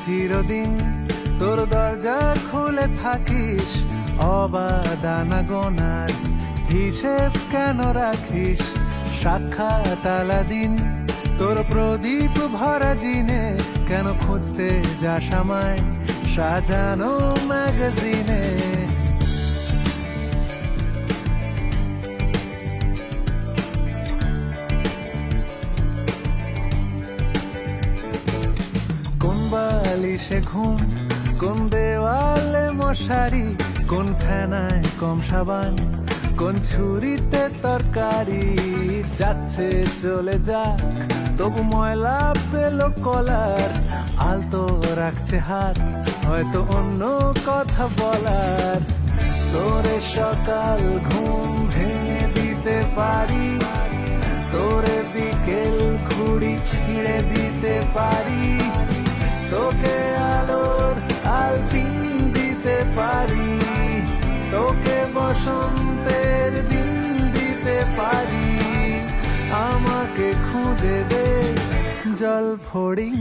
চিরদিন তোর দরজা খুলে থাকিস, অবাদানা গোনার হিসেব কেন রাখিস? সাক্ষাৎ আলাদিন তোর প্রদীপ ভরা জিনে, কেন খুঁজতে যাস আমায় সাজানো ম্যাগাজিনে? কোন বালিশে ঘুম, কোন দেওয়ালে মশারি, কোন ফেনায় কম সাবান, কোন ছুরিতে তরকারি? যাচ্ছে চলে যাক, তবু ময়লা পেল কলার, আলতো রাখছে হাত, হয়তো অন্য কথা বলার। তোরে সকাল ঘুম ভেঙে দিতে পারি, তোরে বিকেল ঘুড়ি ছিঁড়ে দিতে পারি, তোকে আলোর আলপিন দিতে পারি, তোকে বসন্তের দিন দিতে পারি। আমাকে খুঁজে দে জল ফড়িং।